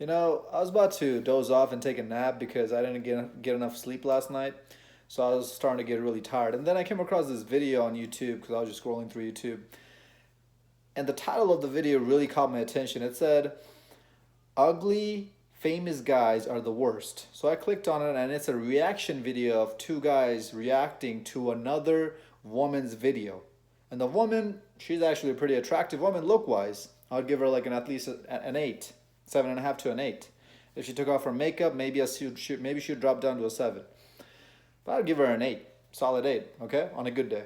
I was about to doze off and take a nap because I didn't get enough sleep last night. So I was starting to get really tired. And then I came across this video on YouTube because I was just scrolling through YouTube. And the title of the video really caught my attention. It said, "Ugly famous guys are the worst." So I clicked on it and it's a reaction video of two guys reacting to another woman's video. And the woman, she's actually a pretty attractive woman look wise. I would give her like an at least an 8, 7.5 to an 8. If she took off her makeup, maybe she'd drop down to a 7. But I'd give her an 8, solid 8, okay, on a good day.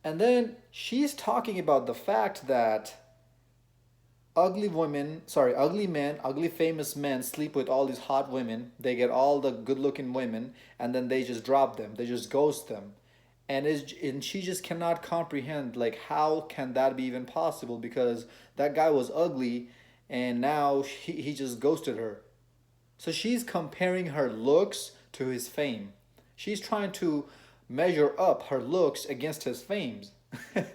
And then she's talking about the fact that ugly men, ugly famous men sleep with all these hot women. They get all the good looking women and then they just drop them. They just ghost them. And she just cannot comprehend like how can that be even possible because that guy was ugly and now he just ghosted her. So she's comparing her looks to his fame. She's trying to measure up her looks against his fames.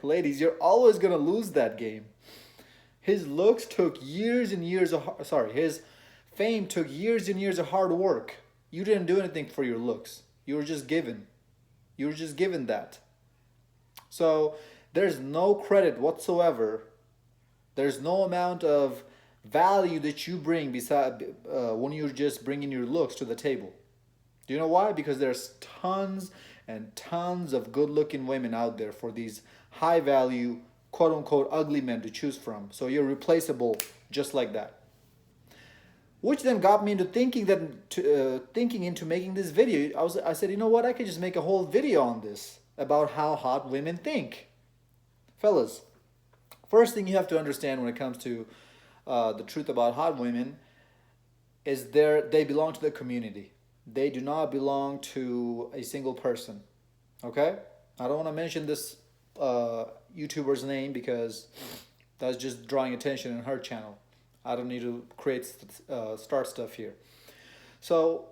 Ladies, you're always going to lose that game. His looks took years and years of his fame took years and years of hard work. You didn't do anything for your looks. You were just given. You were just given that. So there's no credit whatsoever. There's no amount of value that you bring beside when you're just bringing your looks to the table. Do you know why? Because there's tons and tons of good-looking women out there for these high-value, quote-unquote, ugly men to choose from. So you're replaceable just like that. Which then got me into thinking into making this video. I said, you know what? I could just make a whole video on this about how hot women think. Fellas, first thing you have to understand when it comes to the truth about hot women is they belong to the community. They do not belong to a single person. Okay? I don't want to mention this YouTuber's name because that's just drawing attention in her channel. I don't need to start stuff here. So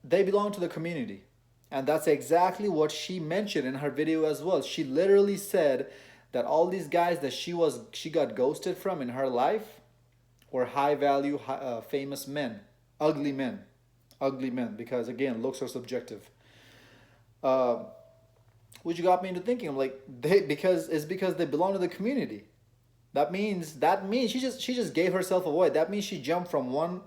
they belong to the community. And that's exactly what she mentioned in her video as well. She literally said that all these guys that she got ghosted from in her life were high value, famous men, ugly men, ugly men. Because again, looks are subjective. Uh, which got me into thinking, I'm like, because they belong to the community. That means she just gave herself away. That means she jumped from one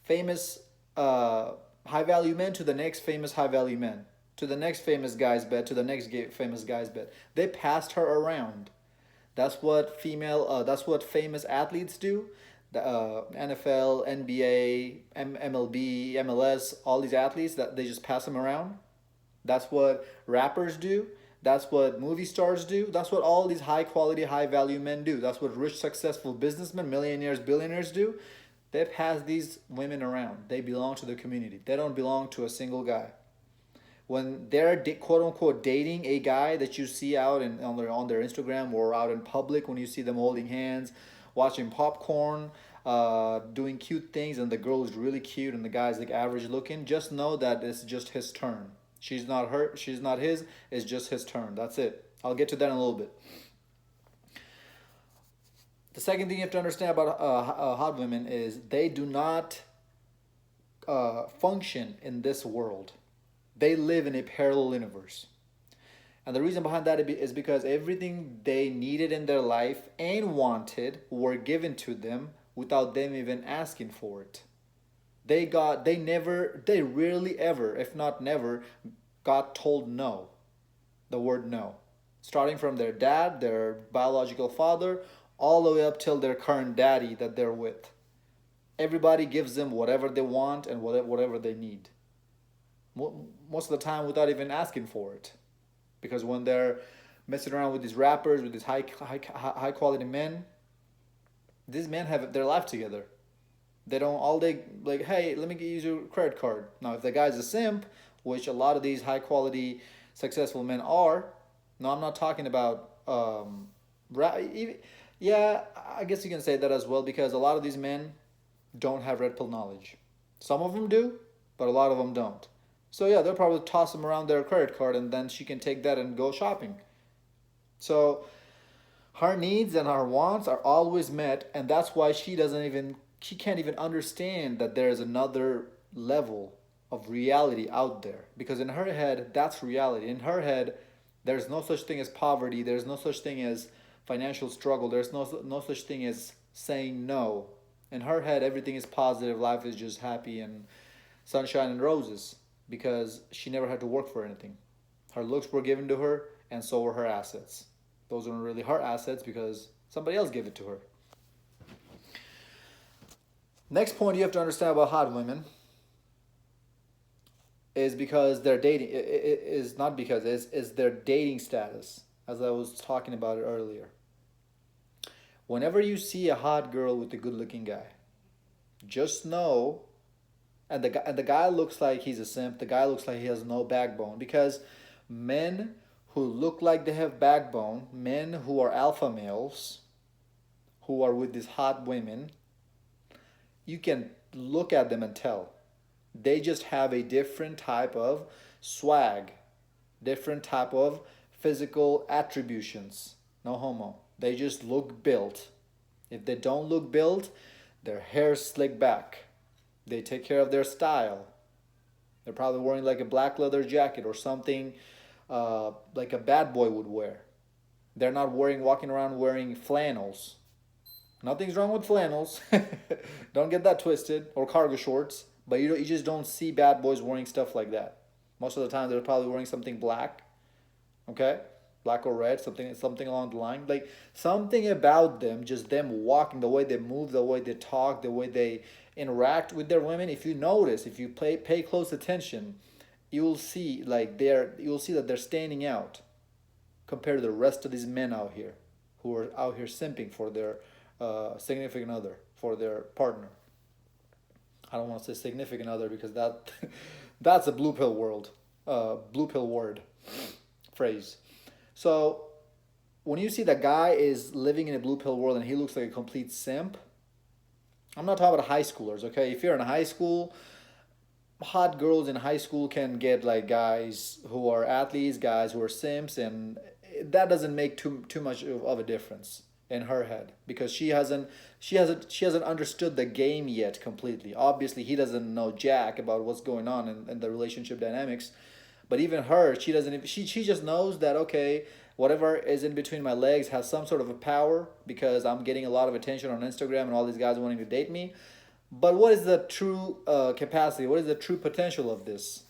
famous high value man to the next famous high value man, to the next famous guy's bed, to the next famous guy's bed. They passed her around. That's what famous athletes do. The NFL, NBA, MLB, MLS, all these athletes that they just pass them around. That's what rappers do. That's what movie stars do. That's what all these high quality, high value men do. That's what rich, successful businessmen, millionaires, billionaires do. They pass these women around. They belong to the community. They don't belong to a single guy. When they're quote unquote dating a guy that you see out on their Instagram or out in public, when you see them holding hands, watching popcorn, doing cute things, and the girl is really cute and the guy's like average looking, just know that it's just his turn. She's not her. She's not his. It's just his turn. That's it. I'll get to that in a little bit. The second thing you have to understand about hot women is they do not function in this world. They live in a parallel universe. And the reason behind that is because everything they needed in their life and wanted were given to them without them even asking for it. They rarely ever, if not never, got told no. The word no. Starting from their dad, their biological father, all the way up till their current daddy that they're with. Everybody gives them whatever they want and whatever they need. Most of the time without even asking for it. Because when they're messing around with these rappers, with these high quality men, these men have their life together. They don't all day like, hey, let me use your credit card. Now, if the guy's a simp, which a lot of these high quality successful men are, no, I'm not talking about yeah, I guess you can say that as well because a lot of these men don't have red pill knowledge. Some of them do, but a lot of them don't. So yeah, they'll probably toss them around their credit card and then she can take that and go shopping. So her needs and her wants are always met, and that's why she doesn't even she can't even understand that there is another level of reality out there, because in her head that's reality. In her head there's no such thing as poverty, there's no such thing as financial struggle, there's no such thing as saying no. In her head everything is positive, life is just happy and sunshine and roses, because she never had to work for anything. Her looks were given to her, and so were her assets. Those aren't really her assets because somebody else gave it to her. Next point you have to understand about hot women is because they're dating, is not because, is their dating status, as I was talking about it earlier. Whenever you see a hot girl with a good looking guy, just know, and the guy looks like he's a simp, the guy looks like he has no backbone, because men who look like they have backbone, men who are alpha males, who are with these hot women, you can look at them and tell. They just have a different type of swag, different type of physical attributions. No homo. They just look built. If they don't look built, their hair's slicked back. They take care of their style. They're probably wearing like a black leather jacket or something like a bad boy would wear. They're not walking around wearing flannels. Nothing's wrong with flannels. Don't get that twisted. Or cargo shorts. But you just don't see bad boys wearing stuff like that. Most of the time they're probably wearing something black. Okay? Black or red, something along the line. Like something about them, just them walking, the way they move, the way they talk, the way they interact with their women. If you notice, if you pay close attention, you'll see that they're standing out compared to the rest of these men out here who are out here simping for their significant other, for their partner. I don't want to say significant other because that's a blue pill word phrase. So when you see that guy is living in a blue pill world and he looks like a complete simp, I'm not talking about high schoolers, okay? If you're in high school, hot girls in high school can get like guys who are athletes, guys who are simps, and that doesn't make too much of a difference in her head, because she hasn't understood the game yet completely. Obviously he doesn't know jack about what's going on in the relationship dynamics, but even her, she doesn't, she just knows that, okay, whatever is in between my legs has some sort of a power because I'm getting a lot of attention on Instagram and all these guys wanting to date me. But what is the true capacity, what is the true potential of this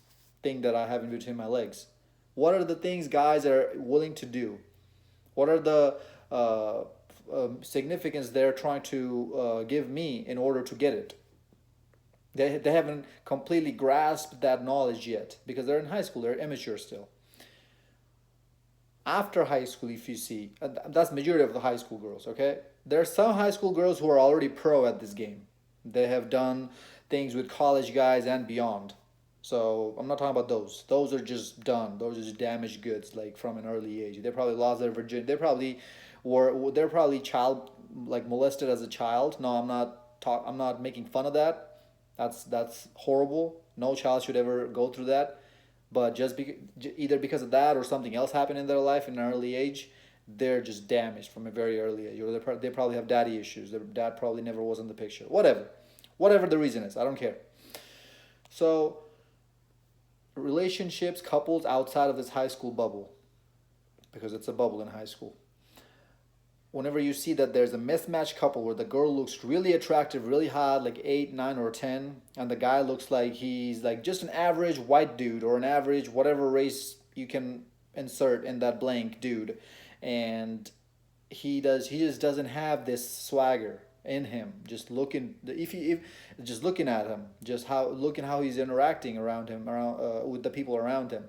thing that I have in between my legs? What are the things guys are willing to do? What are the significance they're trying to give me in order to get it? They haven't completely grasped that knowledge yet because they're in high school, they're immature still. After high school, if you see, that's majority of the high school girls, okay? There are some high school girls who are already pro at this game. They have done things with college guys and beyond. So I'm not talking about those. Those are just done. Those are just damaged goods, like from an early age. They probably lost their virginity. They're probably child, like molested as a child. No, I'm not making fun of that. That's horrible. No child should ever go through that. But either because of that or something else happened in their life in an early age, they're just damaged from a very early age. Or they probably have daddy issues. Their dad probably never was in the picture. Whatever the reason is, I don't care. So relationships, couples outside of this high school bubble, because it's a bubble in high school. Whenever you see that there's a mismatched couple where the girl looks really attractive, really hot, like 8, 9, or 10, and the guy looks like he's like just an average white dude or an average whatever race you can insert in that blank dude, and he just doesn't have this swagger in him. Just looking, if just looking at him, just looking how he's interacting around him, with the people around him.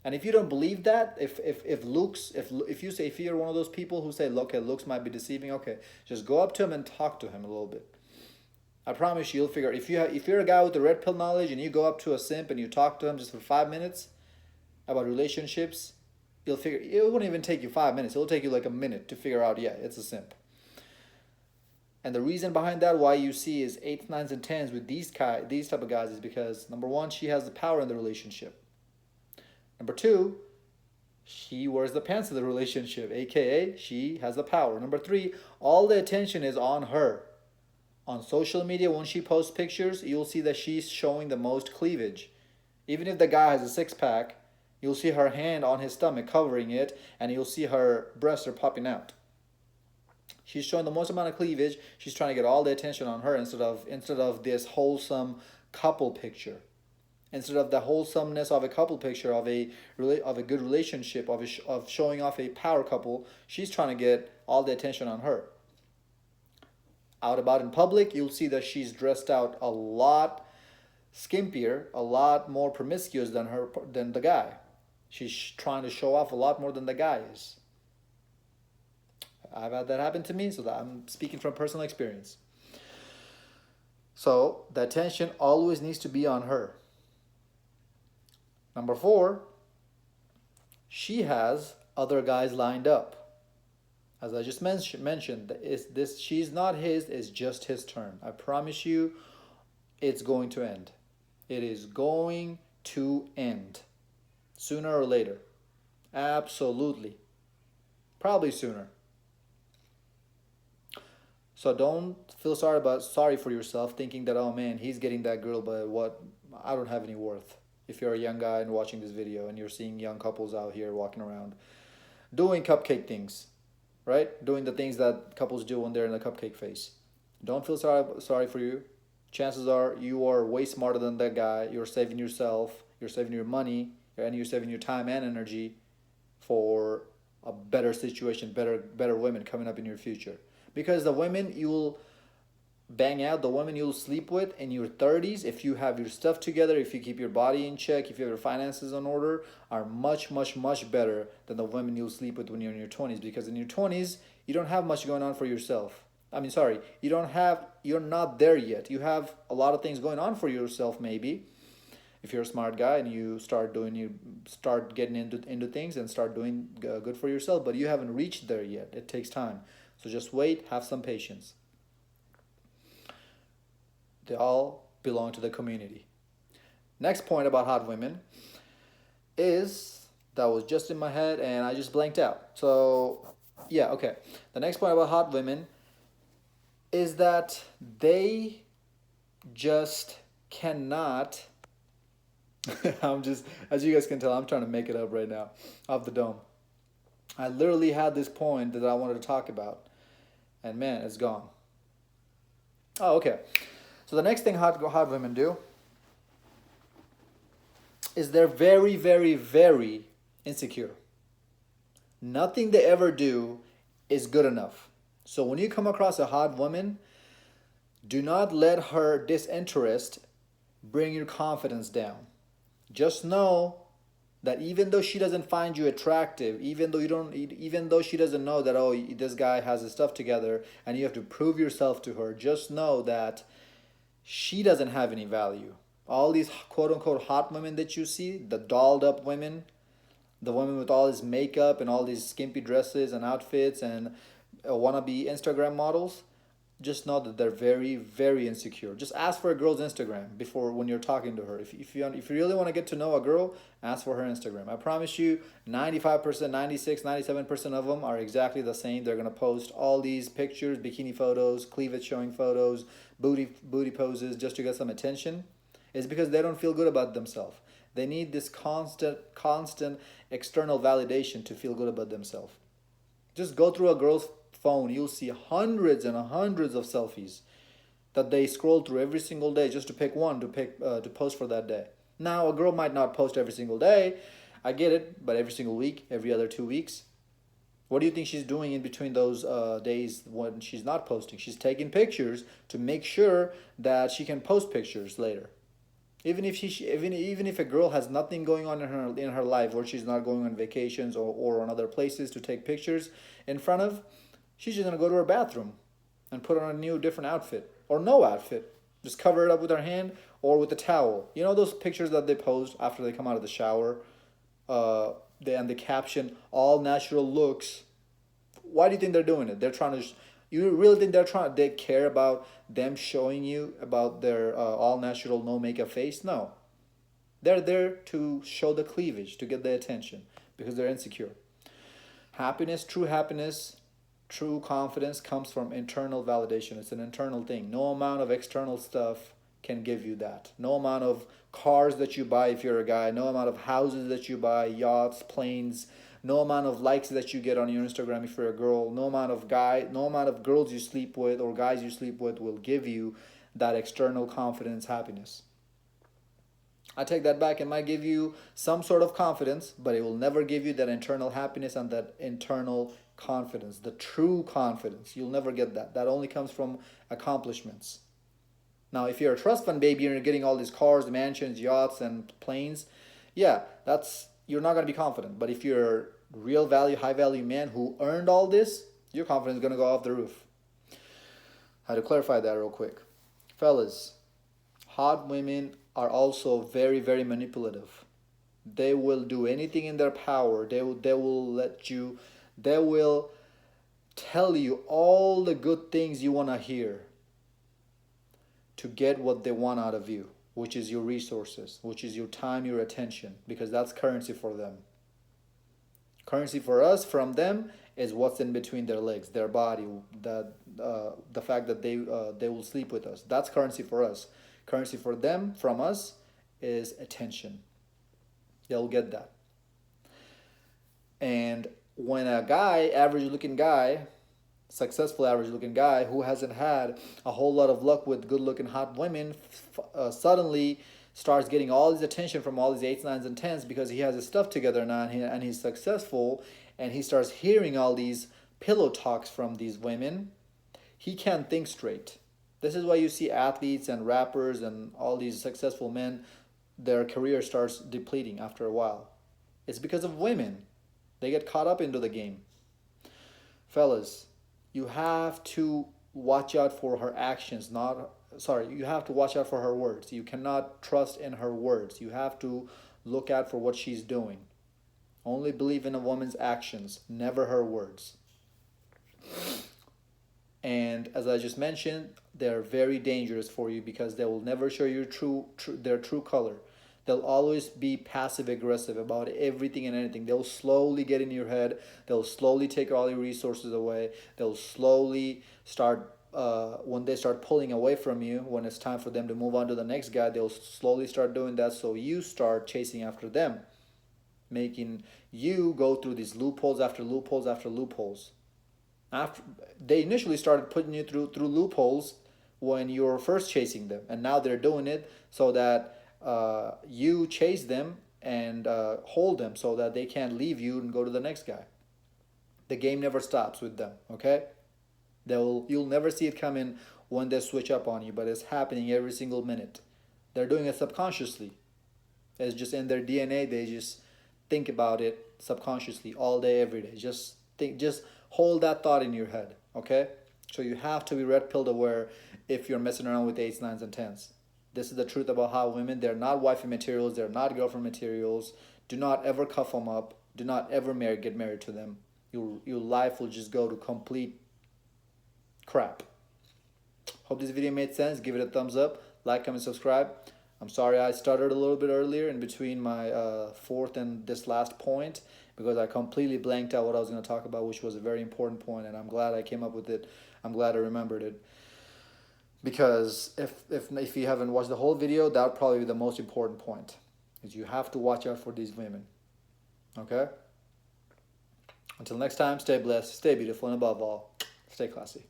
And if you don't believe that, if you're one of those people who say, okay, looks might be deceiving, okay, just go up to him and talk to him a little bit. I promise you'll figure. If you're a guy with the red pill knowledge and you go up to a simp and you talk to him just for 5 minutes about relationships, you'll figure. It won't even take you 5 minutes. It'll take you like a minute to figure out. Yeah, it's a simp. And the reason behind that, why you see is 8s, 9s, and 10s with these type of guys, is because number one, she has the power in the relationship. Number two, she wears the pants of the relationship, aka she has the power. Number three, all the attention is on her. On social media, when she posts pictures, you'll see that she's showing the most cleavage. Even if the guy has a six pack, you'll see her hand on his stomach covering it, and you'll see her breasts are popping out. She's showing the most amount of cleavage. She's trying to get all the attention on her instead of this wholesome couple picture. Instead of the wholesomeness of a couple picture of a good relationship of showing off a power couple, she's trying to get all the attention on her. Out about in public, you'll see that she's dressed out a lot skimpier, a lot more promiscuous than the guy. She's trying to show off a lot more than the guy is. I've had that happen to me, so that I'm speaking from personal experience. So the attention always needs to be on her. Number 4, she has other guys lined up. As I just mentioned, she's not his, it's just his turn. I promise you, it's going to end. It is going to end. Sooner or later. Absolutely. Probably sooner. So don't feel sorry for yourself thinking that, oh man, he's getting that girl, but what, I don't have any worth. If you're a young guy and watching this video and you're seeing young couples out here walking around doing cupcake things, right? Doing the things that couples do when they're in the cupcake phase. Don't feel sorry for you. Chances are you are way smarter than that guy. You're saving yourself, you're saving your money, and you're saving your time and energy for a better situation, better women coming up in your future. Because the women you'll bang out, the women you'll sleep with in your 30s, if you have your stuff together, if you keep your body in check, if you have your finances in order, are much, much, much better than the women you'll sleep with when you're in your 20s. Because in your 20s, you don't have much going on for yourself. You're not there yet. You have a lot of things going on for yourself, maybe. If you're a smart guy and you start getting into things and start doing good for yourself, but you haven't reached there yet. It takes time. So just wait, have some patience. They all belong to the community. Next point about hot women is, that was just in my head and I just blanked out. So, yeah, okay. The next point about hot women is that they just cannot as you guys can tell, I'm trying to make it up right now off the dome. I literally had this point that I wanted to talk about, and man, it's gone. Oh, okay. So the next thing hot women do is they're very, very, very insecure. Nothing they ever do is good enough. So when you come across a hot woman, do not let her disinterest bring your confidence down. Just know that even though she doesn't find you attractive, even though she doesn't know that, oh, this guy has his stuff together and you have to prove yourself to her, just know that she doesn't have any value. All these quote unquote hot women that you see, the dolled up women, the women with all this makeup and all these skimpy dresses and outfits and wannabe Instagram models, just know that they're very, very insecure. Just ask for a girl's Instagram when you're talking to her. If you really want to get to know a girl, ask for her Instagram. I promise you, 95%, 96, 97% of them are exactly the same. They're going to post all these pictures, bikini photos, cleavage showing photos, booty poses just to get some attention. It's because they don't feel good about themselves. They need this constant external validation to feel good about themselves. Just go through a girl's phone, you'll see hundreds and hundreds of selfies that they scroll through every single day just to pick one to post for that day. Now, a girl might not post every single day, I get it, but every single week, every other 2 weeks. What do you think she's doing in between those days when she's not posting? She's taking pictures to make sure that she can post pictures later. Even if a girl has nothing going on in her life, or she's not going on vacations or on other places to take pictures in front of, she's just gonna go to her bathroom and put on a different outfit, or no outfit. Just cover it up with her hand or with a towel. You know those pictures that they post after they come out of the shower, and the caption, "all natural looks." Why do you think they're doing it? They're trying to. You really think they care about them showing you about their all natural, no makeup face? No. They're there to show the cleavage, to get the attention, because they're insecure. Happiness, true happiness, True confidence comes from internal validation. It's an internal thing. No amount of external stuff can give you that. No amount of cars that you buy if you're a guy, no amount of houses that you buy, yachts, planes, no amount of likes that you get on your Instagram if you're a girl, no amount of girls you sleep with or guys you sleep with will give you that external confidence, happiness. I take that back. It might give you some sort of confidence, but it will never give you that internal happiness and that internal confidence, the true confidence. You'll never get that. That only comes from accomplishments. Now, if you're a trust fund baby and you're getting all these cars, mansions, yachts, and planes, yeah, that's you're not gonna be confident. But if you're a real value, high value man who earned all this, your confidence is gonna go off the roof. I had to clarify that real quick, fellas. Hot women are also very, very manipulative. They will do anything in their power. They will let you. They will tell you all the good things you want to hear to get what they want out of you, which is your resources, which is your time, your attention, because that's currency for them. Currency for us from them is what's in between their legs, their body, the fact that they will sleep with us. That's currency for us. Currency for them from us is attention. They'll get that. And when a guy, average looking guy, successful average looking guy who hasn't had a whole lot of luck with good looking hot women suddenly starts getting all his attention from all these 8s, 9s, and 10s because he has his stuff together now and he's successful, and he starts hearing all these pillow talks from these women, he can't think straight. This is why you see athletes and rappers and all these successful men, their career starts depleting after a while. It's because of women. They get caught up into the game. Fellas, you have to watch out for her actions, you have to watch out for her words. You cannot trust in her words. You have to look out for what she's doing. Only believe in a woman's actions, never her words. And as I just mentioned, they're very dangerous for you because they will never show you their true color. They'll always be passive aggressive about everything and anything. They'll slowly get in your head. They'll slowly take all your resources away. They'll slowly start, when they start pulling away from you, when it's time for them to move on to the next guy, they'll slowly start doing that, so you start chasing after them, making you go through these loopholes after loopholes after loopholes. After they initially started putting you through loopholes when you were first chasing them, and now they're doing it so that you chase them and hold them so that they can't leave you and go to the next guy. The game never stops with them, okay? You'll never see it coming when they switch up on you, but it's happening every single minute. They're doing it subconsciously. It's just in their DNA. They just think about it subconsciously all day, every day. Just hold that thought in your head, okay? So you have to be red pilled aware if you're messing around with 8s, 9s, and 10s. This is the truth about how women, they're not wifey materials, they're not girlfriend materials. Do not ever cuff them up. Do not ever get married to them. Your life will just go to complete crap. Hope this video made sense. Give it a thumbs up. Like, comment, subscribe. I'm sorry I stuttered a little bit earlier in between my fourth and this last point because I completely blanked out what I was going to talk about, which was a very important point, and I'm glad I came up with it. I'm glad I remembered it. Because if you haven't watched the whole video, that would probably be the most important point. Is you have to watch out for these women. Okay? Until next time, stay blessed, stay beautiful, and above all, stay classy.